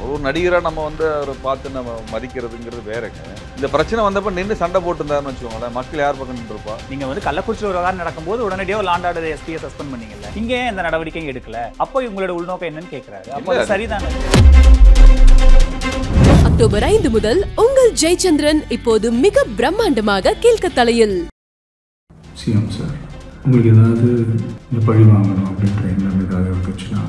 ஒரு நடிகராக நம்ம வந்து அவரை பார்த்து நம்ம மதிக்கிறதுங்கிறது வேறங்க. இந்த பிரச்சனை வந்தப்ப நின்று சண்டை போட்டுருந்தாருன்னு வச்சுக்கோங்களேன், மக்கள் யார் பக்கம் நின்றுப்பா? நீங்க வந்து கள்ளக்குறிச்சியில் ஒரு விவகாரம் நடக்கும்போது உடனடியாக லாண்ட் ஆர்டர் எஸ்பியை சஸ்பெண்ட் பண்ணீங்கல்ல, இங்கே ஏன் இந்த நடவடிக்கையும் எடுக்கல? அப்போ உங்களோட உள்நோக்கம் என்னன்னு கேட்கிறாரு. அப்போ அது சரிதானே? அக்டோபர் 5 முதல் உங்கள் ஜெயச்சந்திரன் இப்போது மிக பிரம்மாண்டமாக கீழ்கத்தலையில். சிஎம் சார், உங்களுக்கு ஏதாவது இந்த பழி வாங்கணும் அப்படின்ற எண்ணம் ஏதாவது இருக்குச்சுன்னா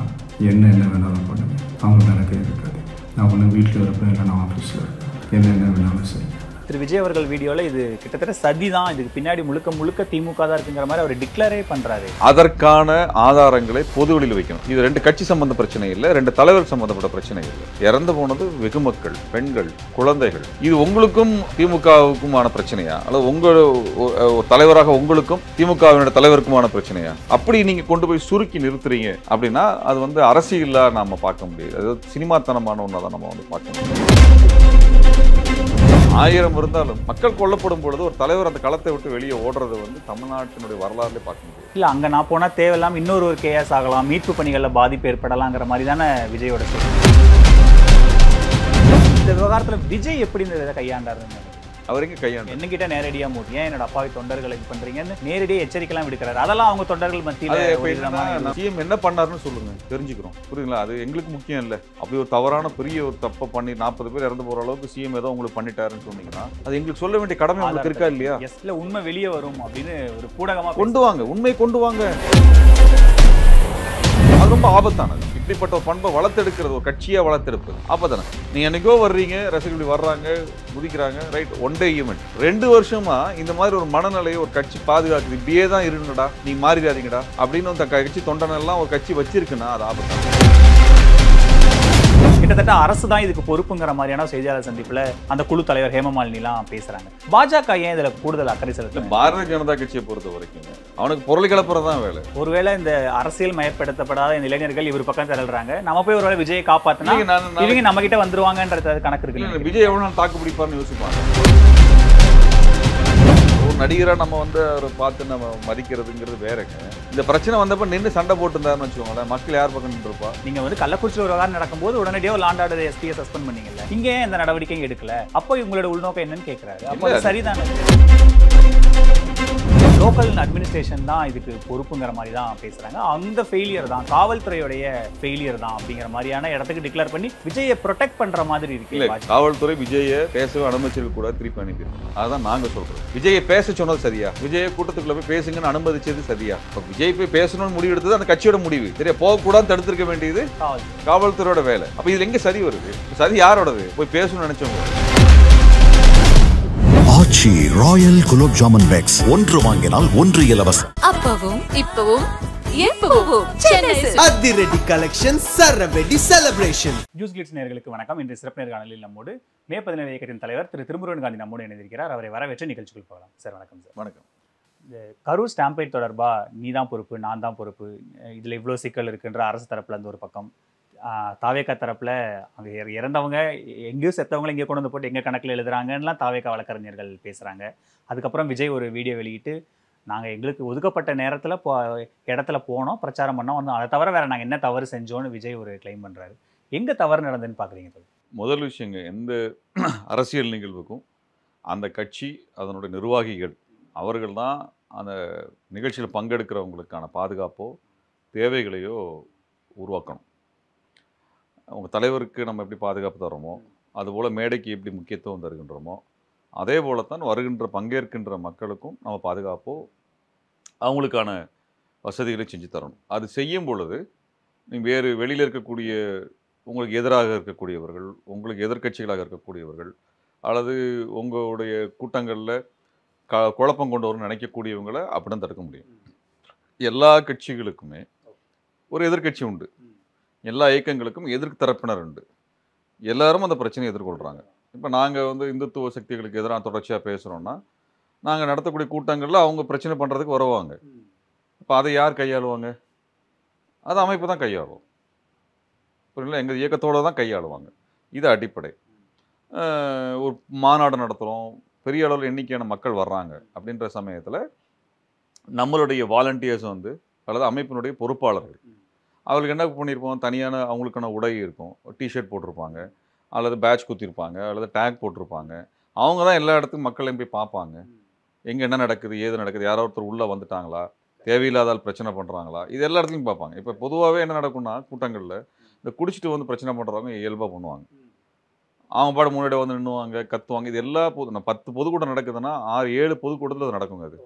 என்ன வேணாலும் பண்ணுங்க. அவங்க எனக்கு இருக்காது. நான் ஒன்று வீட்டில் இருப்பேன், இல்லை நான் ஆஃபீஸில் இருப்பேன். என்ன வேணாலும் சரி. திரு விஜய் அவர்கள் வீடியோவில் இது கிட்டத்தட்ட சதி தான், இதுக்கு பின்னாடி முழுக்க திமுக தான் இருக்குங்கிற மாதிரி அவர் டிக்ளரே பண்றாரு. அதற்கான ஆதாரங்களை பொதுவெளியில் வைக்கணும். இது ரெண்டு கட்சி சம்பந்த பிரச்சனை இல்லை, ரெண்டு தலைவர் சம்பந்தப்பட்ட பிரச்சனை இல்லை. இறந்து போனது வெகு மக்கள், பெண்கள், குழந்தைகள். இது உங்களுக்கும் திமுகவுக்குமான பிரச்சனையா, அல்லது உங்கள் தலைவராக உங்களுக்கும் திமுகவினுடைய தலைவருக்குமான பிரச்சனையா? அப்படி நீங்க கொண்டு போய் சுருக்கி நிறுத்துறீங்க அப்படின்னா அது வந்து அரசியலா நாம பார்க்க முடியாது. அது சினிமாத்தனமான ஒன்றா தான் நம்ம வந்து பார்க்க முடியும். 1000 இருந்தாலும் மக்கள் கொல்லப்படும் பொழுது ஒரு தலைவர் அந்த களத்தை விட்டு வெளியே ஓடுறது வந்து தமிழ்நாட்டினுடைய வரலாறுலேயே பார்க்க முடியும். இல்ல அங்க நான் போனா தேவையில்லாம இன்னொரு கேஸ் ஆகலாம், மீட்பு பணிகள்ல பாதிப்பு ஏற்படலாங்கிற மாதிரி தானே விஜயோட சொல்லு. இந்த விவகாரத்துல விஜய் எப்படி இந்த இதை கையாண்டாருன்னு அவர் எங்க கையாண்டு என்னகிட்ட நேரடியா மோதி ஏன் என்னோட அப்பாவி தொண்டர்களை இது பண்றீங்கன்னு நேரடியாக எச்சரிக்கைலாம் விடுக்கிறாரு. அதெல்லாம் அவங்க தொண்டர்கள் மத்தியில் சிஎம் என்ன பண்ணாருன்னு சொல்லுங்க, தெரிஞ்சுக்கிறோம். புரியுங்களா? அது எங்களுக்கு முக்கியம் இல்லை. அப்படி ஒரு தவறான பெரிய ஒரு தப்பை பண்ணி 40 பேர் இறந்து போற அளவுக்கு சிஎம் ஏதோ உங்களுக்கு பண்ணிட்டாருன்னு சொன்னீங்கன்னா அது எங்களுக்கு சொல்ல வேண்டிய கடமை உங்களுக்கு இருக்கா இல்லையா? இல்ல உண்மை வெளியே வரும் அப்படின்னு ஒரு பூடகமா கொண்டு வாங்க, உண்மை கொண்டு வாங்க. அது ரொம்ப ஆபத்தானது. இப்படிப்பட்ட ஒரு பண்பை வளர்த்தெடுக்கிறது, ஒரு கட்சியா வளர்த்தெடுப்பது ஆபத்தான. நீங்க என்னைக்கோ வர்றீங்க, ரசிகர்கள் வர்றாங்க, குதிக்கிறாங்க, ரைட், ஒன் டே ஈவெண்ட். 2 வருஷமா இந்த மாதிரி ஒரு மனநிலையை ஒரு கட்சி பாதுகாக்குது. இப்படியே தான் இருங்கடா, நீ மாறிடாதீங்கடா அப்படின்னு அந்த கட்சி தொண்டனெல்லாம் ஒரு கட்சி வச்சிருக்குன்னா அது ஆபத்தான. கிட்டத்தட்ட அரசு தான் இதுக்கு பொறுப்புங்கிற மாதிரியான செய்தியாளர் சந்திப்புல அந்த குழு தலைவர் ஹேமமாலினிலாம் பேசுறாங்க. பாஜக ஏன் இதுல கூடுதல் அக்கறை செலுத்தல? பாரதிய ஜனதா கட்சியை பொறுத்த வரைக்கும் அவனுக்கு பொருள் கிளப்புறதான் வேலை. ஒருவேளை இந்த அரசியல் மயப்படுத்தப்படாத இந்த இளைஞர்கள் இவர் பக்கம் திரள்றாங்க, நம்ம போய் ஒருவேளை விஜயை காப்பாத்தினா இவங்க நம்ம கிட்ட வந்துருவாங்கன்றது கணக்கு இருக்கு. விஜய் எவ்வளவு நாள் தாக்கு பிடிப்பார்னு யோசிப்பாங்க. ஒரு நடிகராக நம்ம வந்து அவரை பார்த்து நம்ம மதிக்கிறதுங்கிறது வேறங்க. இந்த பிரச்சனை வந்தப்ப நின்று சண்டை போட்டுருந்தாருன்னு வச்சுக்கோங்களேன், மக்கள் யார் பக்கம் நின்றுப்பா? நீங்க வந்து கள்ளக்குறிச்சியில் ஒரு விவகாரம் நடக்கும்போது உடனடியாக லாண்ட் ஆர்டர் எஸ்பியை சஸ்பெண்ட் பண்ணீங்கல்ல, இங்க ஏன் இந்த நடவடிக்கையும் எடுக்கல? அப்போ உங்களோட உள்நோக்கம் என்னன்னு கேட்கிறாரு. அப்போ அது சரிதானே? லோக்கல் அட்மினிஸ்ட்ரேஷன் தான் இதுக்கு பொறுப்புங்கிற மாதிரி தான் பேசுறாங்க. அந்த ஃபெயிலியர் தான், காவல்துறையுடைய ஃபெயிலியர் தான் அப்படிங்கிற மாதிரியான இடத்துக்கு டிக்ளேர் பண்ணி விஜயை ப்ரொடெக்ட் பண்ற மாதிரி இருக்கு. இல்ல, காவல்துறை விஜயை பேசவே அனுமதிச்சிருக்க கூட, திருப்பி அனுப்பிடுறோம். அதான் நாங்க சொல்றோம். விஜயை பேச சொன்னது சரியா? விஜயை கூட்டத்துக்குள்ள போய் பேசுங்கன்னு அனுமதிச்சது சரியா? விஜய் போய் பேசணும்னு முடிவு எடுத்தது அந்த கட்சியோட முடிவு. சரியா? போகக்கூடாது தடுத்திருக்க வேண்டியது காவல்துறையோட வேலை. அப்ப இதுல எங்க சரி வருது? சரி யாரோடது? போய் பேசணும்னு நினைச்சவங்க. ஆச்சி ராயல் குலோப் ஜாமுன் பேக்ஸ், 1 வாங்கினால் 1 இலவசம். அப்பவும் இப்பவும் எப்பவும் அதிரடி கலெக்ஷன், சரவெடி செலிப்ரேஷன். நியூஸ் கிளிட்ஸ் நேயர்களுக்கு வணக்கம். இன்று சிறப்பு நேர்காணலில் நம்மோடு மே 17 இயக்கத்தின் தலைவர் திரு திருமுருகன் காந்தி நம்மோடு இணைந்திருக்கிறார். அவரை வரவேற்று நிகழ்ச்சிக்குள் போகலாம். சார் வணக்கம். சார் வணக்கம். இந்த கரூர் ஸ்டாம்பைட் தொடர்பா நீ தான் பொறுப்பு, நான் தான் பொறுப்பு, இதுல இவ்வளோ சிக்கல் இருக்குன்ற அரசு தரப்புல இருந்து ஒரு பக்கம், தாவேக்கா தரப்புல அங்கே இறந்தவங்க எங்கேயோ செத்தவங்களை இங்கே கொண்டு வந்து போட்டு எங்கள் கணக்கில் எழுதுறாங்கலாம் தாவேக்கா வழக்கறிஞர்கள் பேசுகிறாங்க. அதுக்கப்புறம் விஜய் ஒரு வீடியோ வெளியிட்டு நாங்கள் எங்களுக்கு ஒதுக்கப்பட்ட நேரத்தில் இடத்துல போனோம், பிரச்சாரம் பண்ணோம், வந்து அதை தவிர வேறு நாங்கள் என்ன தவறு செஞ்சோன்னு விஜய் ஒரு கிளைம் பண்ணுறாரு. எங்கே தவறு நடந்துன்னு பார்க்குறீங்க? முதல் விஷயங்க, எந்த அரசியல் நிகழ்வுக்கும் அந்த கட்சி அதனுடைய நிர்வாகிகள் அவர்கள் தான் அந்த நிகழ்ச்சியில் பங்கெடுக்கிறவங்களுக்கான பாதுகாப்போ தேவைகளையோ உருவாக்கணும். அவங்க தலைவருக்கு நம்ம எப்படி பாதுகாப்பு தரோமோ, அதுபோல் மேடைக்கு எப்படி முக்கியத்துவம் தருகின்றோமோ, அதே போலத்தான் வருகின்ற பங்கேற்கின்ற மக்களுக்கும் நம்ம பாதுகாப்போ அவங்களுக்கான வசதிகளை செஞ்சு தரணும். அது செய்யும் பொழுது நீங்கள் வேறு வெளியில் இருக்கக்கூடிய உங்களுக்கு எதிராக இருக்கக்கூடியவர்கள், உங்களுக்கு எதிர்க்கட்சிகளாக இருக்கக்கூடியவர்கள், அல்லது உங்களுடைய கூட்டங்களில் குழப்பம் கொண்டு வரணும்னு நினைக்கக்கூடியவங்களை அப்படி தான் தடுக்க முடியும். எல்லா கட்சிகளுக்குமே ஒரு எதிர்க்கட்சி உண்டு, எல்லா இயக்கங்களுக்கும் எதிர்க்கு தரப்பினர் உண்டு. எல்லாரும் அந்த பிரச்சனையை எதிர்கொள்கிறாங்க. இப்போ நாங்கள் வந்து இந்துத்துவ சக்திகளுக்கு எதிராக தொடர்ச்சியாக பேசுகிறோன்னா நாங்கள் நடத்தக்கூடிய கூட்டங்களில் அவங்க பிரச்சனை பண்ணுறதுக்கு வருவாங்க. இப்போ அதை யார் கையாளுவாங்க? அது அமைப்பு தான் கையாளும். புரியல? எங்கள் இயக்கத்தோடு தான் கையாளுவாங்க. இது அடிப்படை. ஒரு மாநாடு நடத்துகிறோம், பெரிய அளவில் எண்ணிக்கையான மக்கள் வர்றாங்க அப்படின்ற சமயத்தில் நம்மளுடைய வாலண்டியர்ஸ் வந்து அல்லது அமைப்பினுடைய பொறுப்பாளர்கள் அவங்களுக்கு என்ன பண்ணியிருப்போம், தனியான அவங்களுக்கான உடை இருக்கும், டிஷர்ட் போட்டிருப்பாங்க, அல்லது பேட்ச் குத்திருப்பாங்க, அல்லது டேக் போட்டிருப்பாங்க. அவங்க தான் எல்லா இடத்துக்கும் மக்களையும் போய் பார்ப்பாங்க. எங்கே என்ன நடக்குது, ஏது நடக்குது, யாரோ ஒருத்தர் உள்ளே வந்துட்டாங்களா, தேவையில்லாத ஆள் பிரச்சனை பண்ணுறாங்களா, இது எல்லா இடத்துலையும் பார்ப்பாங்க. இப்போ பொதுவாகவே என்ன நடக்கும்னா கூட்டங்களில் இந்த குடிச்சிட்டு வந்து பிரச்சனை பண்ணுறவங்க இயல்பாக பண்ணுவாங்க. அவங்க பாடு முன்னாடி வந்து நின்னுவாங்க, கத்துவாங்க. இது எல்லா 10 பொதுக்கூட்டம் நடக்குதுன்னா 6, 7 பொதுக்கூட்டத்தில் அது நடக்குங்க அது.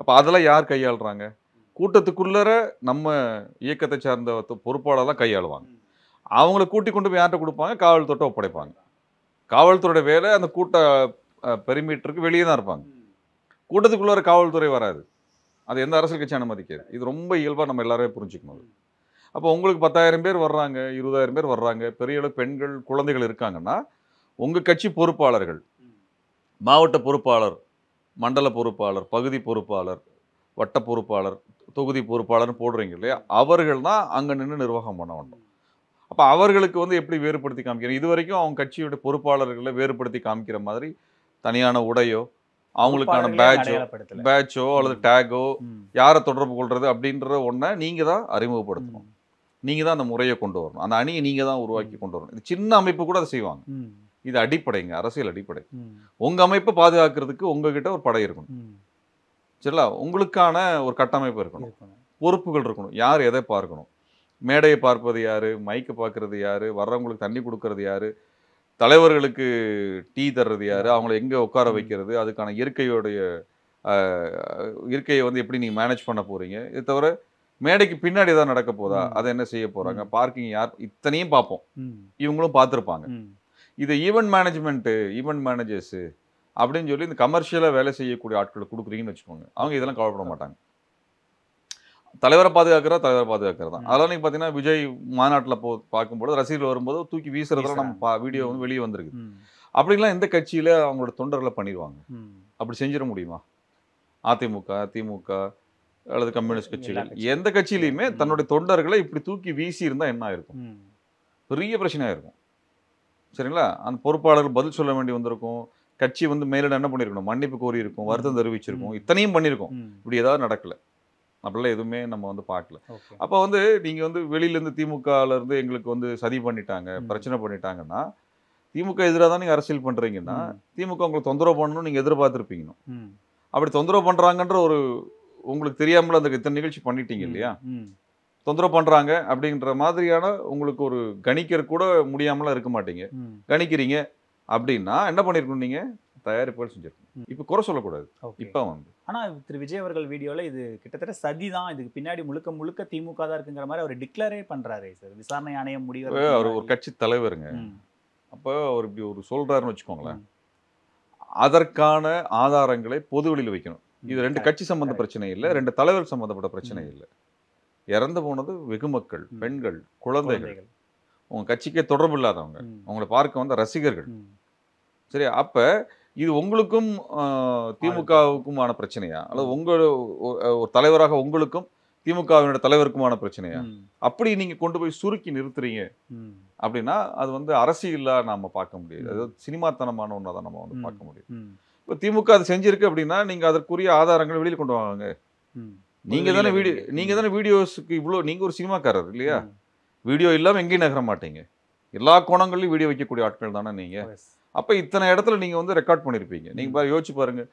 அப்போ அதெல்லாம் யார் கையாளுறாங்க? கூட்டத்துக்குள்ளர நம்ம இயக்கத்தை சார்ந்த பொறுப்பாளர் தான் கையாளுவாங்க. அவங்கள கூட்டி கொண்டு போய் யார்கிட்ட கொடுப்பாங்க? காவல்துறையிட்ட ஒப்படைப்பாங்க. காவல்துறையோட வேலை அந்த கூட்ட பெரிமீட்டருக்கு வெளியே தான் இருப்பாங்க. கூட்டத்துக்குள்ளர காவல்துறை வராது. அது எந்த அரசியல் கட்சி அனுமதிக்காது. இது ரொம்ப இயல்பாக நம்ம எல்லாருமே புரிஞ்சுக்கணும். அப்போ உங்களுக்கு 10,000 பேர் வர்றாங்க, 20,000 பேர் வர்றாங்க, பெரிய அளவு பெண்கள், குழந்தைகள் இருக்காங்கன்னா, உங்கள் கட்சி பொறுப்பாளர்கள், மாவட்ட பொறுப்பாளர், மண்டல பொறுப்பாளர், பகுதி பொறுப்பாளர், வட்ட பொறுப்பாளர், தொகுதி பொறுப்பாளர்னு போடுறீங்க இல்லையா, அவர்கள் தான் அங்கே நின்று நிர்வாகம் பண்ண வேண்டும். அப்போ அவர்களுக்கு வந்து எப்படி வேறுபடுத்தி காமிக்கிறேன்? இது வரைக்கும் அவங்க கட்சியோட பொறுப்பாளர்களை வேறுபடுத்தி காமிக்கிற மாதிரி தனியான உடையோ, அவங்களுக்கான பேட்சோ அல்லது டேகோ, யாரை தொடர்பு கொள்றது அப்படின்ற ஒன்றை நீங்கள் தான் அறிமுகப்படுத்தணும். நீங்கள் தான் அந்த முறையை கொண்டு வரணும். அந்த அணியை நீங்கள் தான் உருவாக்கி கொண்டு வரணும். இது சின்ன அமைப்பு கூட அதை செய்வாங்க. இது அடிப்படைங்க, அரசியல் அடிப்படை. உங்கள் அமைப்பை பாதுகாக்கிறதுக்கு உங்ககிட்ட ஒரு படை இருக்கணும். சரிங்களா? உங்களுக்கான ஒரு கட்டமைப்பு இருக்கணும், பொறுப்புகள் இருக்கணும். யார் எதை பார்க்கணும், மேடையை பார்ப்பது யார், மைக்கை பார்க்கறது யார், வர்றவங்களுக்கு தண்ணி கொடுக்கறது யார், தலைவர்களுக்கு டீ தர்றது யார், அவங்கள எங்கே உட்கார வைக்கிறது, அதுக்கான இருக்கையை வந்து எப்படி நீங்கள் மேனேஜ் பண்ண போகிறீங்க. இது தவிர மேடைக்கு பின்னாடி ஏதாவது நடக்க போதா, அதை என்ன செய்ய போகிறாங்க, பார்க்கிங் யார், இத்தனையும் பார்ப்போம். இவங்களும் பார்த்துருப்பாங்க. இது ஈவெண்ட் மேனேஜ்மெண்ட்டு, ஈவெண்ட் மேனேஜர்ஸு அப்படின்னு சொல்லி இந்த கமர்ஷியலாக வேலை செய்யக்கூடிய ஆட்களை கொடுக்குறீங்கன்னு வச்சுக்கோங்க. அவங்க இதெல்லாம் கவலைப்பட மாட்டாங்க. தலைவரை பாதுகாக்கிறது தான். அதெல்லாம் நீங்கள் பார்த்தீங்கன்னா விஜய் மாநாட்டில் பார்க்கும்போது ரசிகர்கள் வரும்போது தூக்கி வீசுறதுலாம் நம்ம வீடியோ வந்து வெளியே வந்திருக்கு. அப்படிலாம் எந்த கட்சியில் அவங்களோட தொண்டர்களை பண்ணிடுவாங்க. அப்படி செஞ்சிட முடியுமா? அதிமுக, திமுக அல்லது கம்யூனிஸ்ட் கட்சிகள், எந்த கட்சியிலையுமே தன்னுடைய தொண்டர்களை இப்படி தூக்கி வீசி இருந்தால் என்ன ஆயிருக்கும்? பெரிய பிரச்சனையாக இருக்கும். சரிங்களா? அந்த பொறுப்பாளர்கள் பதில் சொல்ல வேண்டி வந்திருக்கும். கட்சி வந்து மேலிடம் என்ன பண்ணியிருக்கணும், மன்னிப்பு கோரி இருக்கும், வருத்தம் தெரிவிச்சிருக்கும், இத்தனையும் பண்ணியிருக்கோம். இப்படி ஏதாவது நடக்கலை. அப்படிலாம் எதுவுமே நம்ம வந்து பார்க்கல. அப்போ வந்து நீங்கள் வந்து வெளியிலேருந்து திமுகலேருந்து எங்களுக்கு வந்து சதி பண்ணிட்டாங்க, பிரச்சனை பண்ணிட்டாங்கன்னா, திமுக எதிராக தான் நீங்கள் அரசியல் பண்ணுறீங்கன்னா, திமுக உங்களுக்கு தொந்தரவு பண்ணணும்னு நீங்கள் எதிர்பார்த்துருப்பீங்க. அப்படி தொந்தரவு பண்ணுறாங்கன்ற ஒரு உங்களுக்கு தெரியாமல் அந்த இத்தனை நிகழ்ச்சி பண்ணிட்டீங்க இல்லையா, தொந்தரவு பண்ணுறாங்க அப்படின்ற மாதிரியான உங்களுக்கு ஒரு கணிக்கிற கூட முடியாமலாம் இருக்க மாட்டீங்க. கணிக்கிறீங்க அப்படின்னா என்ன பண்ணியிருக்கணும்? நீங்கள் தயாரிப்புகள் செஞ்சிருக்கணும். இப்போ குறை சொல்லக்கூடாது. இப்போ வந்து ஆனால் திரு விஜய் அவர்கள் வீடியோவில் இது கிட்டத்தட்ட சதி தான், இதுக்கு பின்னாடி முழுக்க முழுக்க திமுக தான் இருக்குங்கிற மாதிரி அவர் டிக்ளரே பண்ணுறாரு சார். விசாரணை ஆணையம் முடிவு, அவர் ஒரு கட்சி தலைவருங்க. அப்போ அவர் இப்படி ஒரு சொல்கிறாருன்னு வச்சுக்கோங்களேன், அதற்கான ஆதாரங்களை பொதுவெளியில் வைக்கணும். இது 2 கட்சி சம்பந்த பிரச்சனை இல்லை, 2 தலைவர் சம்பந்தப்பட்ட பிரச்சனை இல்லை. இறந்து போனது வெகுமக்கள், பெண்கள், குழந்தைகள், உங்கள் கட்சிக்கே தொடர்பு இல்லாதவங்க, உங்களை பார்க்க வந்த ரசிகர்கள். சரி, அப்போ இது உங்களுக்கும் திமுகவுக்குமான பிரச்சனையா, அல்லது உங்கள் ஒரு தலைவராக உங்களுக்கும் திமுகவினுடைய தலைவருக்குமான பிரச்சனையா? அப்படி நீங்கள் கொண்டு போய் சுருக்கி நிறுத்துறீங்க அப்படின்னா அது வந்து அரசியலாக நாம் பார்க்க முடியாது. அதாவது சினிமாத்தனமான ஒன்றை தான் நம்ம வந்து பார்க்க முடியும். இப்போ திமுக அது செஞ்சிருக்கு அப்படின்னா நீங்கள் அதற்குரிய ஆதாரங்களை வெளியில் கொண்டு வாங்க. நீங்கள் தானே வீடியோஸுக்கு இவ்வளோ, நீங்கள் ஒரு சினிமாக்காரர் இல்லையா? வீடியோ இல்லாமல் எங்கேயும் நகர மாட்டீங்க. எல்லா கோணங்களையும் வீடியோ வைக்கக்கூடிய ஆட்கள் தானே நீங்கள். அப்போ இத்தனை இடத்துல நீங்கள் வந்து ரெக்கார்ட் பண்ணியிருப்பீங்க. நீங்கள் யோசிச்சு பாருங்கள்,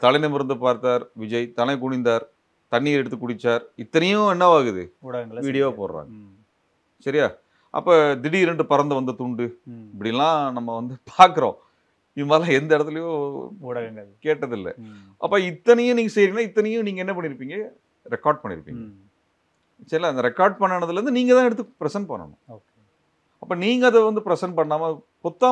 தலை நிமிர்ந்து பார்த்தார் விஜய், தலை குனிந்தார், தண்ணீர் எடுத்து குடித்தார், இத்தனையும் என்னவாகுது? வீடியோ போடுறாங்க. சரியா? அப்போ திடீரென்று பறந்து வந்த துண்டு, இப்படிலாம் நம்ம வந்து பார்க்குறோம். இது மாதிரிலாம் எந்த இடத்துலையும் ஊடகங்கள் கேட்டதில்லை. அப்போ இத்தனையும் நீங்கள் செய்கிறீங்கன்னா இத்தனையும் நீங்கள் என்ன பண்ணியிருப்பீங்க? ரெக்கார்ட் பண்ணியிருப்பீங்க. சரிங்களா? அந்த ரெக்கார்ட் பண்ணதுலேருந்து நீங்கள் தான் எடுத்து ப்ரெசென்ட் பண்ணணும். அப்போ நீங்கள் அதை வந்து ப்ரெசென்ட் பண்ணாமல்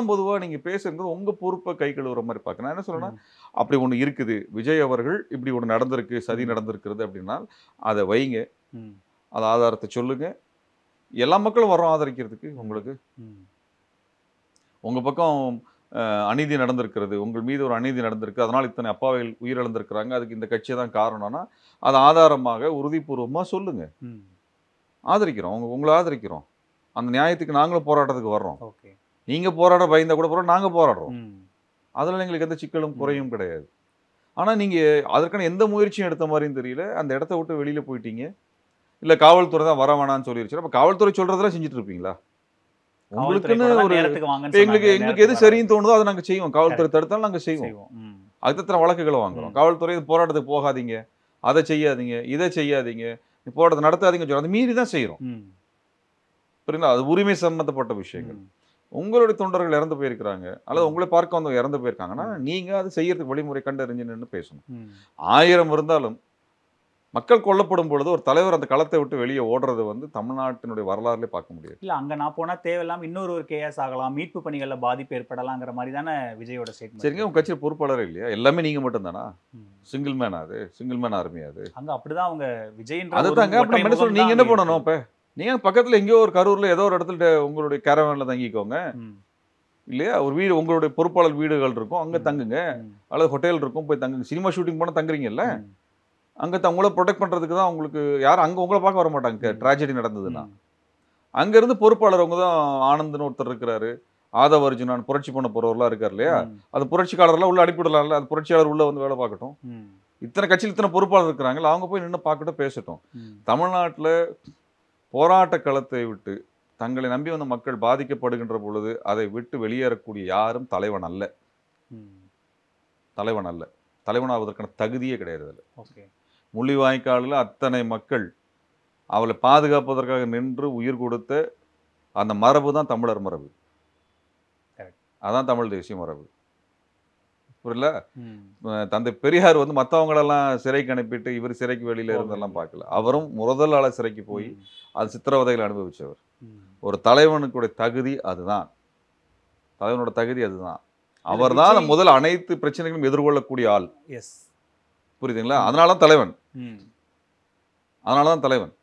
பொதுவாக நீங்கள் பேசுறது உங்கள் பொறுப்பை கை கழுவுற மாதிரி பார்க்க. நான் என்ன சொல்கிறேன்னா, அப்படி ஒன்று இருக்குது, விஜய் அவர்கள் இப்படி ஒன்று நடந்திருக்கு, சதி நடந்திருக்கிறது அப்படின்னா அதை வைங்க, அது ஆதாரத்தை சொல்லுங்கள். எல்லா மக்களும் வரோம் ஆதரிக்கிறதுக்கு. உங்களுக்கு உங்கள் பக்கம் அநீதி நடந்திருக்கிறது, உங்கள் மீது ஒரு அநீதி நடந்திருக்கு, அதனால் இத்தனை அப்பாவிகள் உயிரிழந்திருக்கிறாங்க, அதுக்கு இந்த கட்சியை தான் காரணம்னா அது ஆதாரமாக உறுதிபூர்வமாக சொல்லுங்கள். ஆதரிக்கிறோம், உங்களை ஆதரிக்கிறோம். அந்த நியாயத்துக்கு நாங்களும் போராட்டத்துக்கு வர்றோம். நீங்கள் போராட பயந்தா கூட போகிறோம், நாங்கள் போராடுறோம். அதில் எங்களுக்கு எந்த சிக்கலும் குறையும் கிடையாது. ஆனால் நீங்கள் அதற்கான எந்த முயற்சியும் எடுத்த மாதிரியும் தெரியல. அந்த இடத்த விட்டு வெளியில் போயிட்டீங்க. இல்லை காவல்துறை தான் வர வேணாம்னு சொல்லிருச்சு. அப்போ காவல்துறை சொல்றதெல்லாம் செஞ்சுட்டு இருப்பீங்களா? உங்களுக்குன்னு ஒரு எங்களுக்கு எது சரின்னு தோணுதோ அதை நாங்கள் செய்வோம். காவல்துறை தடுத்தாலும் நாங்கள் செய்வோம். அதுக்கு வழக்குகளை வாங்குறோம். காவல்துறை போராட்டத்துக்கு போகாதீங்க, அதை செய்யாதீங்க, இதை செய்யாதீங்க, போராட்டத்தை நடத்தாதீங்க, அதை மீறி தான் செய்கிறோம். புரியுங்களா? அது உரிமை சம்பந்தப்பட்ட விஷயங்கள். உங்களுடைய தொண்டர்கள் இறந்து போயிருக்கிறாங்க அல்லது உங்களை பார்க்க வந்து இறந்து போயிருக்காங்கன்னா நீங்க அது செய்யறதுக்கு வழிமுறை கண்டறிஞ்சுன்னு பேசணும். 1000 இருந்தாலும் மக்கள் கொல்லப்படும் பொழுது ஒரு தலைவர் அந்த களத்தை விட்டு வெளியே ஓடுறது வந்து தமிழ்நாட்டினுடைய வரலாறுலேயே பார்க்க முடியாது. இல்ல அங்க நான் போனா தேவையில்லாம இன்னொரு கேஸ் ஆகலாம், மீட்பு பணிகள்ல பாதிப்பு ஏற்படலாங்கிற மாதிரி தானே விஜயோட ஸ்டேட்மெண்ட். சரிங்க, உங்க கட்சியில் பொறுப்பாளர் இல்லையா? எல்லாமே நீங்க மட்டும் தானா? சிங்கிள் மேன் அது, சிங்கிள் மேன் ஆர்மி அது. அங்க அப்படிதான் அவங்க விஜய் அதுதாங்க. அப்ப என்ன சொல்ல, நீங்க என்ன பண்ணணும்? இப்ப நீங்க பக்கத்துல எங்கேயோ ஒரு கரூர்ல ஏதோ ஒரு இடத்துல உங்களுடைய கேரவான்ல தங்கிக்கோங்க இல்லையா? ஒரு வீடு, உங்களுடைய பொறுப்பாளர் வீடுகள் இருக்கும், அங்க தங்குங்க. அல்லது ஹோட்டல் இருக்கும், போய் தங்குங்க. சினிமா ஷூட்டிங் போனா தங்குறீங்கல்ல, அங்கே உங்களை ப்ரொடெக்ட் பண்ணுறதுக்கு தான் உங்களுக்கு யாரும் அங்கே உங்களை பார்க்க வர மாட்டாங்க. ட்ராஜடி நடந்ததுன்னா அங்கேருந்து பொறுப்பாளர் அவங்க தான். ஆனந்த்னு ஒருத்தர் இருக்கிறாரு, ஆதவ அர்ஜுனான் புரட்சி பண்ண போகிறவர்களாக இருக்கார் இல்லையா? அது புரட்சிக்காரர்லாம் உள்ள அனுப்பிவிடலாம்ல, அது புரட்சியாளர் உள்ள வந்து வேலை பார்க்கட்டும். இத்தனை கட்சியில் இத்தனை பொறுப்பாளர் இருக்கிறாங்களா, அவங்க போய் நின்று பார்க்கட்டும், பேசட்டும். தமிழ்நாட்டில் போராட்ட களத்தை விட்டு தங்களை நம்பி வந்த மக்கள் பாதிக்கப்படுகின்ற பொழுது அதை விட்டு வெளியேறக்கூடிய யாரும் தலைவன் அல்ல. தலைவன் அல்ல. தலைவனாவதற்கான தகுதியே கிடையாது. அதில் முள்ளிவாய்க்காலில் அத்தனை மக்கள் அவளை பாதுகாப்பதற்காக நின்று உயிர் கொடுத்த அந்த மரபு தான் தமிழர் மரபு. அதான் தமிழ் தேசிய மரபு. புரியல? தந்தை பெரியார் வந்து மற்றவங்களெல்லாம் சிறைக்கு அனுப்பிட்டு இவர் சிறைக்கு வெளியில இருந்தெல்லாம் பார்க்கல. அவரும் முதல் ஆள சிறைக்கு போய் அது சித்திரவதைகளை அனுபவிச்சவர். ஒரு தலைவனுக்குடைய தகுதி அதுதான். தலைவனோட தகுதி அதுதான். அவர் தான் முதல் அனைத்து பிரச்சனைகளும் எதிர்கொள்ளக்கூடிய ஆள். புரியுதுங்களா? அதனாலதான் தலைவன். அதனாலதான் தலைவன்.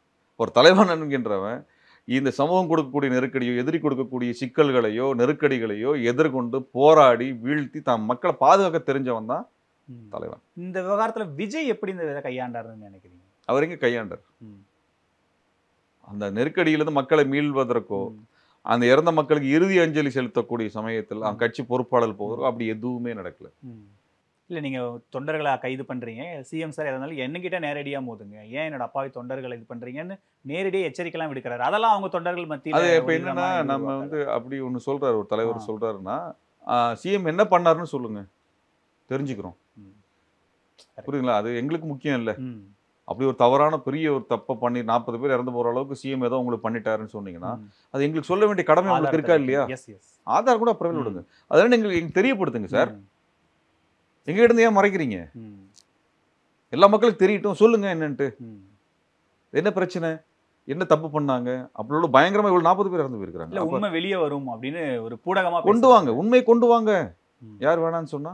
ஒரு தலைவன் என்கின்றவன் இந்த சமூகம் கொடுக்கக்கூடிய நெருக்கடியோ, எதிரி கொடுக்கக்கூடிய சிக்கல்களையோ, நெருக்கடிகளையோ எதிர்கொண்டு போராடி வீழ்த்தி தம் மக்களை பாதுகாக்க தெரிஞ்சவன் தான் தலைவன். இந்த விவகாரத்துல விஜய் எப்படி இந்த கையாண்டாருன்னு நினைக்கிறீங்க? அவர் எங்க கையாண்டார்? அந்த நெருக்கடியிலிருந்து மக்களை மீள்வதற்கோ, அந்த இறந்த மக்களுக்கு இறுதி அஞ்சலி செலுத்தக்கூடிய சமயத்தில் அவன் கட்சி பொறுப்பாளர் போகிறோம், அப்படி எதுவுமே நடக்கல. இல்லை, நீங்கள் தொண்டர்களை கைது பண்ணுறீங்க, சிஎம் சார் எதனாலும் என்னகிட்ட நேரடியாக மோதுங்க, ஏன் என்னோட அப்பாவி தொண்டர்களை இது பண்ணுறீங்கன்னு நேரடியாக எச்சரிக்கைலாம் விடுக்கிறாரு. அதெல்லாம் அவங்க தொண்டர்கள் மத்தியில் அது இப்போ என்னன்னா, நம்ம வந்து அப்படி ஒன்று சொல்கிறார், ஒரு தலைவர் சொல்கிறாருன்னா, சிஎம் என்ன பண்ணாருன்னு சொல்லுங்க, தெரிஞ்சுக்கிறோம். புரியுதுங்களா? அது எங்களுக்கு முக்கியம் இல்லை. அப்படி ஒரு தவறான பெரிய ஒரு தப்பை பண்ணி 40 பேர் இறந்து போகிற அளவுக்கு சிஎம் ஏதோ உங்களுக்கு பண்ணிட்டாருன்னு சொன்னீங்கன்னா அது எங்களுக்கு சொல்ல வேண்டிய கடமை உங்களுக்கு இருக்கா இல்லையா? ஆதார் கூட அப்புறமே விடுங்க. அதனால எங்களுக்கு தெரியப்படுத்துங்க சார். எங்க இருந்து ஏன் மறைக்கிறீங்க? எல்லா மக்களுக்கும் தெரியட்டும், சொல்லுங்க என்னன்ட்டு. என்ன பிரச்சனை, என்ன தப்பு பண்ணாங்க, அப்படி பயங்கரமா இவ்வளவு 40 பேர் இறந்து போயிருக்காங்க. உண்மை வெளியே வரும் அப்படின்னு ஒரு பூடகமா கொண்டு வாங்க, உண்மையை கொண்டு வாங்க. யார் வேணான்னு சொன்னா?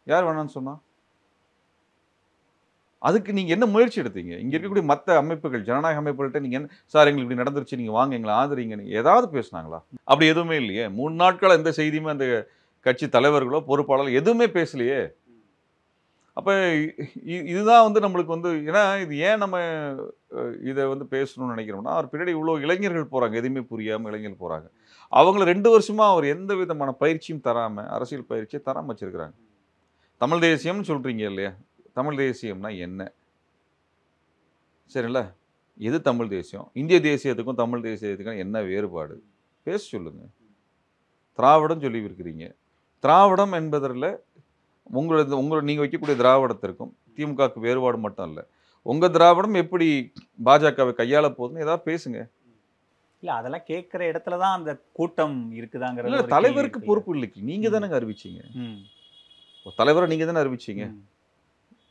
யார் வேணான்னு சொன்னா? அதுக்கு நீங்க என்ன முயற்சி எடுத்தீங்க? இங்க இருக்கக்கூடிய மற்ற அமைப்புகள், ஜனநாயக அமைப்புகள்கிட்ட நீங்க என்ன சார் எங்களுக்கு இப்படி நடந்துருச்சு, நீங்க வாங்க எங்களை ஆதரிங்க, நீங்க ஏதாவது பேசினாங்களா? அப்படி எதுவுமே இல்லையே. 3 நாட்கள் எந்த செய்தியுமே அந்த கட்சி தலைவர்களோ பொறுப்பாளர்களோ எதுவுமே பேசலையே. அப்ப இதுதான் வந்து நம்மளுக்கு வந்து, ஏன்னா இது ஏன் நம்ம இதை வந்து பேசணும்னு நினைக்கிறோம்னா, அவர் பின்னாடி இவ்வளோ இளைஞர்கள் போறாங்க, எதுவுமே புரியாம இளைஞர்கள் போறாங்க. அவங்கள 2 வருஷமா அவர் எந்த விதமான பயிற்சியும் தராம, அரசியல் பயிற்சியை தராம வச்சிருக்கிறாங்க. தமிழ் தேசியம்னு சொல்றீங்க இல்லையா? தமிழ் தேசியம்னா என்ன? சரிங்களா? எது தமிழ் தேசியம்? இந்திய தேசியத்துக்கும் தமிழ் தேசியத்துக்கும் என்ன வேறுபாடு? பேச சொல்லுங்க. திராவிடம் சொல்லி இருக்கிறீங்க. திராவிடம் என்பதில் உங்களோட நீங்க வைக்கக்கூடிய திராவிடத்திற்கும் திமுகவுக்கு வேறுபாடு மட்டும் இல்லை. உங்க திராவிடம் எப்படி பாஜகவை கையாள போகுதுன்னு ஏதாவது பேசுங்க. இல்ல அதெல்லாம் கேட்கிற இடத்துல தான் அந்த கூட்டம் இருக்குதாங்கிற. இல்ல, தலைவருக்கு பொறுப்பு இல்லை. நீங்க தானே அறிவிச்சீங்க. தலைவரை நீங்க தானே அறிவிச்சீங்க.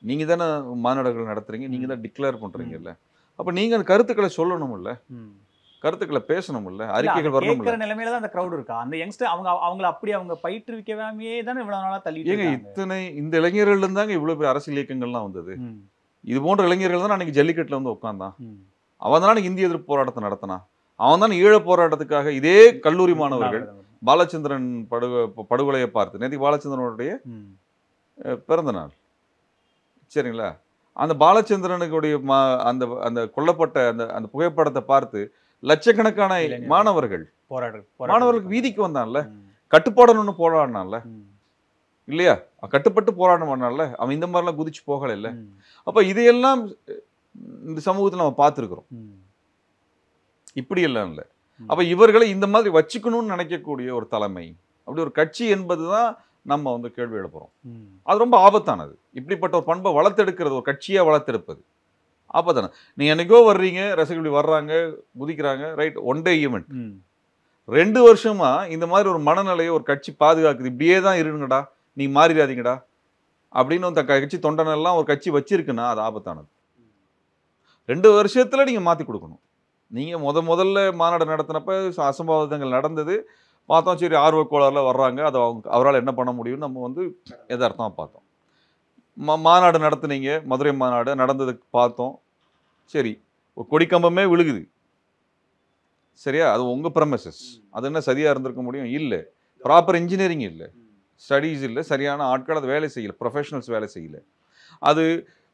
நீங்க தானே மாநாடுகள் நடத்துறீங்க, நீங்க தான் டிக்ளேர் பண்றீங்கல்ல. அப்ப நீங்க அந்த கருத்துக்களை சொல்லணும்ல, கருத்துக்களை பேசணும்ல, அறிக்கைகள் வரணும்ல. நிலைமையில தான் அந்த கிரவுட் இருக்கா? அந்த யங்ஸ்டர் அவங்கள அப்படி அவங்க பயிற்றுவிக்கவே தானே இவ்வளவு நாளா தள்ளிட்டு இருக்காங்க. இத்தனை இந்த இளைஞர்கள் இருந்தாங்க இவ்வளவு பேர் அரசியல் இயக்கங்கள்லாம் வந்தது. இது போன்ற இளைஞர்கள் தான் அன்னைக்கு ஜல்லிக்கட்டுல வந்து உட்கார்ந்தான். அவன் தானே இந்திய எதிர்ப்பு போராட்டத்தை நடத்தினான். அவன் தானே ஈழ போராட்டத்துக்காக இதே கல்லூரி மாணவர்கள் பாலச்சந்திரன் படுகொலையை பார்த்து, நேற்று பாலச்சந்திரனுடைய பிறந்த நாள், சரிங்களா? அந்த பாலச்சந்திரனுடைய அந்த அந்த கொல்லப்பட்ட அந்த அந்த புகைப்படத்தை பார்த்து லட்சக்கணக்கான மாணவர்களுக்கு வீதிக்கு வந்தான்ல, கட்டுப்பாடணும்னு போராடினான்ல இல்லையா? கட்டுப்பட்டு போராட்டம் பண்ணான்ல. அவன் இந்த மாதிரிலாம் குதிச்சு போகல இல்ல. அப்ப இதையெல்லாம் இந்த சமூகத்தில் நம்ம பார்த்துருக்குறோம். ம். இப்படி எல்லாம் இல்லை. அப்ப இவர்களை இந்த மாதிரி வச்சுக்கணும்னு நினைக்கக்கூடிய ஒரு தலைமை, அப்படி ஒரு கட்சி என்பது தான் நம்ம வந்து கேள்வி எழுப்புறோம். ம். அது ரொம்ப ஆபத்தானது. இப்படிப்பட்ட ஒரு பண்பை வளர்த்தெடுக்கிறது, ஒரு கட்சியாக வளர்த்தெடுப்பது ஆபத்தான. நீ என்னைக்கோ வர்றீங்க, ரசிகர்கள் வர்றாங்க, குதிக்கிறாங்க, ரைட், ஒன் டே ஈவெண்ட். ம். 2 வருஷமா இந்த மாதிரி ஒரு மனநிலையை ஒரு கட்சி பாதுகாக்குது. இப்படியே தான் இருங்கடா, நீ மாறிடாதீங்கடா அப்படின்னு அந்த கட்சி தொண்டனெல்லாம் ஒரு கட்சி வச்சிருக்குன்னா அது ஆபத்தானது. 2 வருஷத்துல நீங்க மாத்தி கொடுக்கணும். நீங்க முதல்ல மாநாடு நடத்தினப்ப அசம்பாவிதங்கள் நடந்தது பார்த்தோம். சரி, ஆர்வ கோளாறுல வர்றாங்க, அதை அவரால் என்ன பண்ண முடியும்னு நம்ம வந்து எதார்த்தமா பார்த்தோம். மாநாடு நடத்துனீங்க, மதுரை மாநாடு நடந்ததுக்கு பார்த்தோம். சரி, ஒரு கொடிக்கம்பமே விழுகுது, சரியா? அது உங்க ப்ரெமிசஸ். அது என்ன சரியா இருந்திருக்க முடியும்? இல்லை. ப்ராப்பர் இன்ஜினியரிங் இல்லை, ஸ்டடீஸ் இல்லை, சரியான ஆட்கள் அது வேலை செய்யலை, ப்ரொஃபஷனல்ஸ் வேலை செய்யலை. அது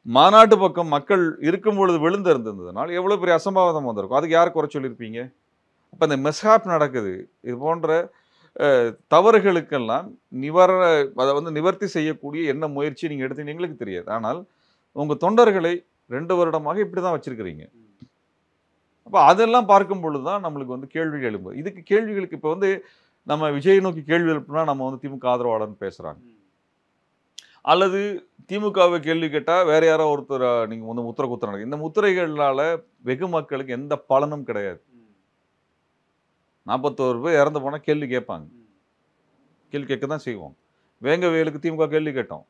மாநாட்டு பக்கம் மக்கள் இருக்கும் பொழுது விழுந்து இருந்ததுனால எவ்வளோ பெரிய அசம்பாவிதம் வந்திருக்கும். அதுக்கு யாரை குறை சொல்லியிருப்பீங்க? அப்போ இந்த மிஸ்ஹாப் நடக்குது. இது போன்ற தவறுகளுக்கெல்லாம் அதை வந்து நிவர்த்தி செய்யக்கூடிய என்ன முயற்சி நீங்கள் எடுத்தீங்க எங்களுக்கு தெரியாது. ஆனால் உங்கள் தொண்டர்களை 2 வருடமாக இப்படி தான் வச்சிருக்கிறீங்க. அப்போ அதெல்லாம் பார்க்கும் பொழுது தான் நம்மளுக்கு வந்து கேள்வி எழும்புது. இதுக்கு கேள்விகளுக்கு இப்போ வந்து நம்ம விஜய் நோக்கி கேள்வி எழுப்புனா நம்ம வந்து திமுக ஆதரவாளர்னு பேசுகிறாங்க, அல்லது திமுகவை கேள்வி கேட்டால் வேற யாரோ ஒருத்தர் நீங்கள் வந்து முத்திரை குத்துறாங்க. இந்த முத்திரைகளால் வெகு மக்களுக்கு எந்த பலனும் கிடையாது. 41 பேர் இறந்து போனால் கேள்வி கேட்பாங்க, கேள்வி கேட்க தான் செய்வோம். வேங்கவேலுக்கு திமுக கேள்வி கேட்டோம்,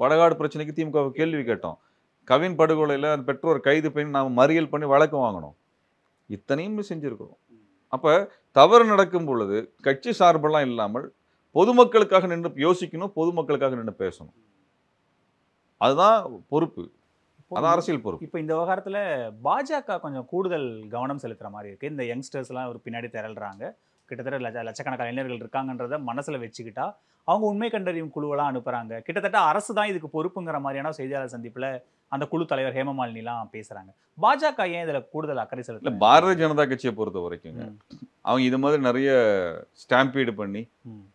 வடகாடு பிரச்சனைக்கு திமுக கேள்வி கேட்டோம், கவின் படுகொலையில் அந்த பெற்றோர் கைது பண்ணி நாம் மறியல் பண்ணி வழக்கு வாங்கணும், இத்தனையும் செஞ்சுருக்கிறோம். அப்போ தவறு நடக்கும் பொழுது கட்சி சார்பெல்லாம் இல்லாமல் பொதுமக்களுக்காக நின்று யோசிக்கணும், பொதுமக்களுக்காக நின்று பேசணும். அதுதான் பொறுப்பு, அதான் அரசியல் பொறுப்பு. இப்போ இந்த விவகாரத்தில் பாஜக கொஞ்சம் கூடுதல் கவனம் செலுத்துகிற மாதிரி இருக்குது. இந்த யங்ஸ்டர்ஸ்லாம் ஒரு பின்னாடி திரள்றாங்க, கிட்டத்தட்ட லட்சக்கணக்கான இளைஞர்கள் இருக்காங்கன்றத மனசில் வச்சுக்கிட்டா அவங்க உண்மை கண்டறியும் குழுவெல்லாம் அனுப்புகிறாங்க. கிட்டத்தட்ட அரசு தான் இதுக்கு பொறுப்புங்கிற மாதிரியான செய்தியாளர் சந்திப்பில் அந்த குழு தலைவர் ஹேமமாலினிலாம் பேசுகிறாங்க. பாஜக ஏன் இதில் கூடுதல் அக்கறை செலுத்தல? பாரதிய ஜனதா கட்சியை பொறுத்த வரைக்குங்க, அவங்க இது மாதிரி நிறைய ஸ்டாம்பீடு பண்ணி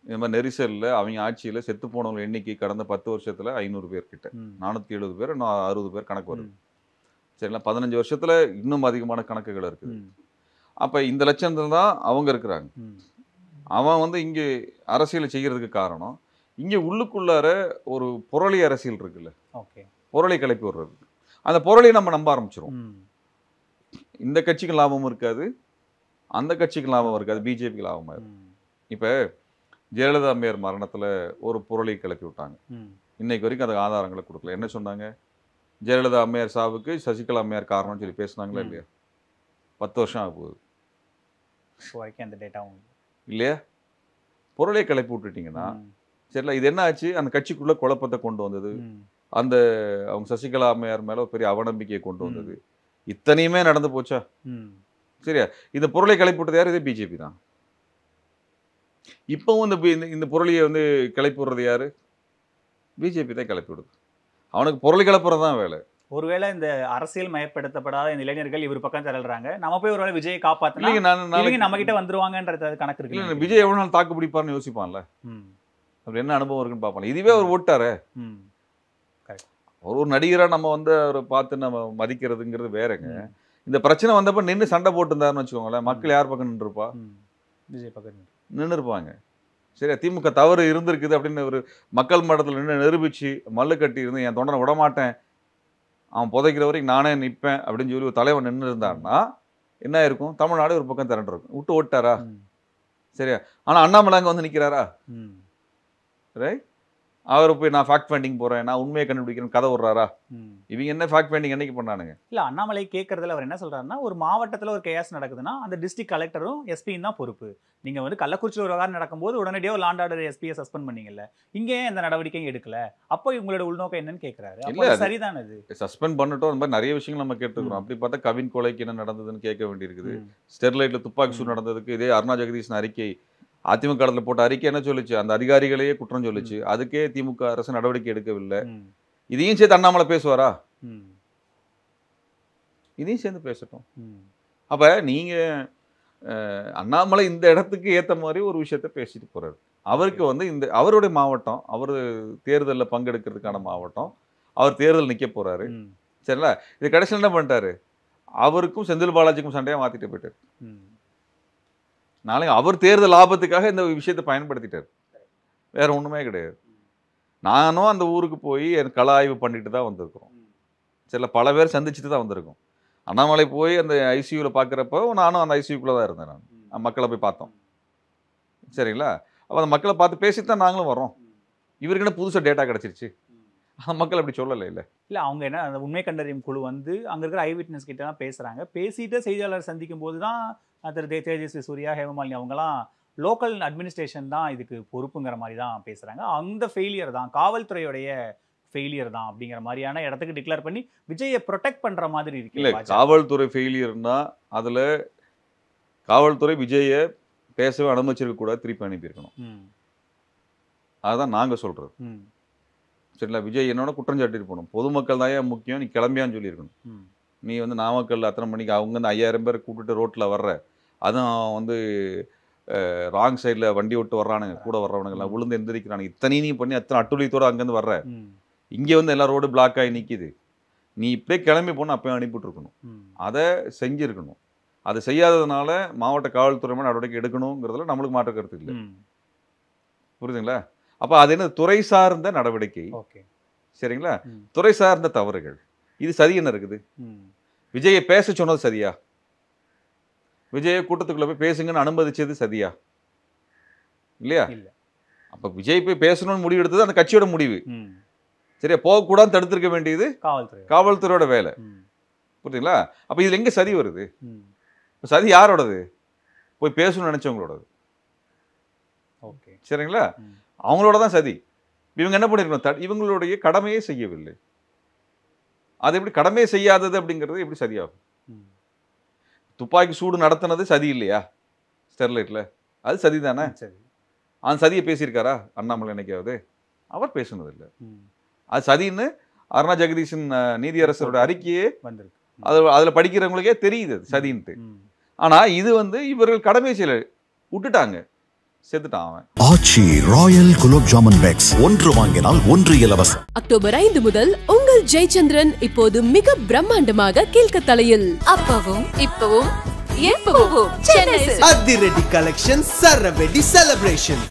இந்த மாதிரி நெரிசலில் அவங்க ஆட்சியில் செத்து போனவங்க எண்ணிக்கை கடந்த 10 வருஷத்தில் 500 பேர் கிட்ட, 470 பேர், இன்னும் 60 பேர் கணக்கு வருது. சரிங்களா? 15 வருஷத்தில் இன்னும் அதிகமான கணக்குகள் இருக்குது. அப்போ இந்த லட்சத்தில் தான் அவங்க இருக்கிறாங்க. அவன் வந்து இங்கே அரசியலை செய்கிறதுக்கு காரணம் இங்கே உள்ளுக்குள்ளார ஒரு புரளி அரசியல் இருக்குல்ல, புரளி கிளப்பி விடுறது. அந்த புரளியை நம்ம நம்ப ஆரம்பிச்சிரும். இந்த கட்சிக்கு லாபமும் இருக்காது, அந்த கட்சிக்கு லாபம் இருக்காது, பிஜேபிக்கு லாபமாக இருக்கும். இப்போ ஜெயலலிதா அம்மையார் மரணத்தில் ஒரு புரளி கிளப்பி விட்டாங்க. இன்னைக்கு வரைக்கும் அதுக்கு ஆதாரங்களை கொடுக்கல. என்ன சொன்னாங்க? ஜெயலலிதா அம்மையார் சாவுக்கு சசிகலா அம்மையார் காரணம்னு சொல்லி பேசுனாங்களா இல்லையா? 10 வருஷம் ஆக போகுது அந்த டேட்டாவும் இல்லையா? புரளியை கிளப்பி விட்டுட்டீங்கன்னா சரிங்களா, இது என்ன ஆச்சு? அந்த கட்சிக்குள்ள குழப்பத்தை கொண்டு வந்தது, அந்த அவங்க சசிகலா அம்மையார் மேல பெரிய அவநம்பிக்கையை கொண்டு வந்தது. இத்தனையுமே நடந்து போச்சா? சரியா? இந்த பொருளை கிளப்பி விட்டது யார்? இதே பிஜேபி தான். இப்பவும் இந்த பொருளையை வந்து கிளப்பி விடுறது யாரு? பிஜேபி தான் கிளப்பி விடுது. அவனுக்கு பொருளை கிளப்புறது தான் வேலை. ஒருவேளை இந்த அரசியல் மயப்படுத்தப்படாத இந்த இளைஞர்கள் இவர் பக்கம் திரள்றாங்க, நம்ம போய் ஒருவேளை விஜயை காப்பாத்தினா நம்ம கிட்ட வந்துருவாங்கன்றது கணக்கு இருக்கு. விஜய் எவ்வளவு நாள் தாக்கு பிடிப்பார்னு யோசிப்பான்ல, அப்படி என்ன அனுபவம் இருக்குன்னு பார்ப்பாங்க. இதுவே அவர் ஓட்டாரு. ஒரு நடிகரா நம்ம வந்து அவரை பார்த்து நம்ம மதிக்கிறதுங்கிறது வேறங்க. இந்த பிரச்சனை வந்தப்ப நின்று சண்டை போட்டு இருந்தாருன்னு வச்சுக்கோங்களேன், மக்கள் யார் பக்கம் நின்றுருப்பா? விஜய் பக்கம் நின்று இருப்பாங்க. சரியா? திமுக தவறு இருந்திருக்குது அப்படின்னு ஒரு மக்கள் மட்டத்தில் நின்று நிரூபிச்சு மல்லு கட்டி இருந்து என் தொண்டனை விடமாட்டேன், அவன் புதைக்கிற வரைக்கும் நானே நிற்பேன் அப்படின்னு சொல்லி ஒரு தலைவன் நின்று இருந்தாருன்னா என்ன இருக்கும்? தமிழ்நாடு ஒரு பக்கம் திரண்டு இருக்கும். விட்டு ஓட்டாரா? சரியா? ஆனால் அண்ணாமலை அங்கே வந்து நிற்கிறாரா? ரைட்? அவர் போய் நான் ஃபேக்ட் ஃபைண்டிங் போறேன், நான் உண்மையை கண்டுபிடிக்கிறேன்னு கதை விடுறாரா? இவங்க என்ன ஃபேக்ட் ஃபைண்டிங் என்னைக்கு பண்ணானுங்க? இல்ல, அண்ணாமலை கேட்கறதுல அவர் என்ன சொல்றாருன்னா, ஒரு மாவட்டத்தில் ஒரு கேஸ் நடக்குதுன்னா அந்த டிஸ்ட்ரிக்ட் கலெக்டரும் எஸ்பியும் தான் பொறுப்பு. நீங்க வந்து கள்ளக்குறிச்சியில் ஒரு விவகாரம் நடக்கும்போது உடனடியாக ஒரு லாண்ட் ஆர்டர் எஸ்பியை சஸ்பெண்ட் பண்ணீங்கல்ல, இங்கே எந்த நடவடிக்கையும் எடுக்கல, அப்போ உங்களோட உள்நோக்கம் என்னன்னு கேட்கிறாரு. அப்போ சரிதான், அது சஸ்பெண்ட் பண்ணட்டும். அந்த மாதிரி நிறைய விஷயங்கள் நம்ம கேட்டுக்கிறோம். அப்படி பார்த்தா கவின் கொலைக்கு என்ன நடந்ததுன்னு கேட்க வேண்டியிருக்குது. ஸ்டெர்லைட்ல துப்பாக்கி சூடு நடந்ததுக்கு இதே அருணா ஜெகதீஷன் அறிக்கை, அதிமுக காலத்தில் போட்ட அறிக்கை என்ன சொல்லுச்சு? அந்த அதிகாரிகளையே குற்றம் சொல்லுச்சு. அதுக்கே திமுக அரசு நடவடிக்கை எடுக்கவில்லை. இதையும் சேர்த்து அண்ணாமலை பேசுவாரா? இதையும் சேர்ந்து பேசட்டும். அப்ப நீங்க அண்ணாமலை இந்த இடத்துக்கு ஏற்ற மாதிரி ஒரு விஷயத்த பேசிட்டு போறாரு. அவருக்கு வந்து இந்த அவருடைய மாவட்டம், அவர் தேர்தலில் பங்கெடுக்கிறதுக்கான மாவட்டம், அவர் தேர்தல் நிற்க போறாரு. சரிங்களா? இது கடைசியில் என்ன பண்ணிட்டாரு, அவருக்கும் செந்தில் பாலாஜிக்கும் சண்டையாக மாற்றிட்டு போயிட்டார். நாளைக்கு அவர் தேர்தல் லாபத்துக்காக இந்த விஷயத்தை பயன்படுத்திட்டார், வேற ஒன்றுமே கிடையாது. நானும் அந்த ஊருக்கு போய் என் கள ஆய்வு பண்ணிட்டு தான் வந்திருக்கிறோம். சரில, பல பேர் சந்திச்சுட்டு தான் வந்திருக்கோம். அண்ணாமலை போய் அந்த ஐசியூவில் பார்க்குறப்போ நானும் அந்த ஐசியூக்குள்ளே தான் இருந்தேன். நான் மக்களை போய் பார்த்தோம். சரிங்களா? அப்போ அந்த மக்களை பார்த்து பேசிட்டு தான் நாங்களும் வரோம். இவருக்கு என்ன புதுசாக டேட்டா கிடச்சிருச்சு? அந்த மக்கள் அப்படி சொல்லலை. இல்லை அவங்க என்ன அந்த உண்மை கண்டறியும் குழு வந்து அங்கே இருக்கிற ஐ விட்னஸ் கிட்ட தான் பேசுகிறாங்க. பேசிட்டு செய்தியாளர் சந்திக்கும் போது தான் திரு தேஜஸ்வி சூர்யா, ஹேமமாலினி அவங்கலாம் லோக்கல் அட்மினிஸ்ட்ரேஷன் தான் இதுக்கு பொறுப்புங்கிற மாதிரி தான் பேசுகிறாங்க. அந்த ஃபெயிலியர் தான், காவல்துறையுடைய ஃபெயிலியர் தான் அப்படிங்கிற மாதிரியான இடத்துக்கு டிக்ளேர் பண்ணி விஜயை ப்ரொடெக்ட் பண்ணுற மாதிரி இருக்கு. இல்லை, காவல்துறை ஃபெயிலியர்னா அதில் காவல்துறை விஜயை பேசவே அனுமதிச்சிருக்கக்கூடாது, திருப்பி அனுப்பியிருக்கணும். அதுதான் நாங்கள் சொல்கிறது. சரிங்களா? விஜய் என்னோட குற்றம் சாட்டிட்டு போகணும். பொதுமக்கள் தான் ஏன் முக்கியம், நீ கிளம்பியான்னு சொல்லியிருக்கணும். நீ வந்து நாமக்கல் அத்தனை மணிக்கு அவங்க வந்து 5000 பேர் கூப்பிட்டு ரோட்டில் வர்ற, அதுவும் வந்து ராங் சைடில் வண்டி விட்டு வர்றானுங்க, கூட வர்றவனுங்கெல்லாம் விழுந்து எந்திரிக்கிறானுங்க, இத்தனையும் பண்ணி அத்தனை அட்டுழியத்தோடு அங்கேருந்து வர்ற, இங்கே வந்து எல்லா ரோடு பிளாக் ஆகி நிற்கிது, நீ இப்படியே கிளம்பி போனால் அப்போயும் அனுப்பிவிட்டுருக்கணும். அதை செஞ்சுருக்கணும். அதை செய்யாததுனால மாவட்ட காவல்துறை மேலே நடவடிக்கை எடுக்கணுங்கிறதுல நம்மளுக்கு மாற்று கருத்து இல்லை. புரியுதுங்களா? அப்போ அது என்ன, துறை சார்ந்த நடவடிக்கை. சரிங்களா? துறை சார்ந்த தவறுகள். இது சரி என்ன இருக்குது? விஜயை பேச சொன்னது சரியா? விஜயை கூட்டத்துக்குள்ள போய் பேசுங்கன்னு அனுமதிச்சது சரியா? இல்லையா? அப்போ விஜய் போய் பேசணும்னு முடிவு எடுத்தது அந்த கட்சியோட முடிவு. சரியா? போகக்கூடாதுன்னு தடுத்திருக்க வேண்டியது காவல்துறையோட வேலை. புரியுதுங்களா? அப்போ இதில் எங்கே சரி வருது? சரி யாரோடது? போய் பேசணும்னு நினைச்சவங்களோடது. சரிங்களா? அவங்களோட தான் சதி. இவங்க என்ன பண்ணிருக்கணும், இவங்களுடைய கடமையே செய்யவில்லை. அது எப்படி கடமையை செய்யாதது அப்படிங்கிறது எப்படி சரியாகும்? துப்பாக்கி சூடு நடத்தினது சதி இல்லையா ஸ்டெர்லைட்ல? அது சதி தானே. அந்த சதியை பேசியிருக்காரா அண்ணாமலை என்னைக்காவது? அவர் பேசுனது இல்லை. அது சதின்னு அருணா ஜெகதீஷன் நீதியரசரோட அறிக்கையே வந்திருக்கு. அதில் படிக்கிறவங்களுக்கே தெரியுது அது சதின்ட்டு. ஆனால் இது வந்து இவர்கள் கடமை செய்யல, விட்டுட்டாங்க, செத்துட்டான் அவன். ஆச்சி ராயல் குலோப் ஜாமன் பேக்ஸ், ஒன்று வாங்கினால் ஒன்று இலவசம். அக்டோபர் 5 முதல் உங்கள் ஜெயச்சந்திரன் இப்போது மிக பிரம்மாண்டமாக கீழ்கத்தளையில். அப்பவும் இப்பவும் எப்பவும் சென்னை அதிரடி கலெக்ஷன் சரவெடி செலிப்ரேஷன்.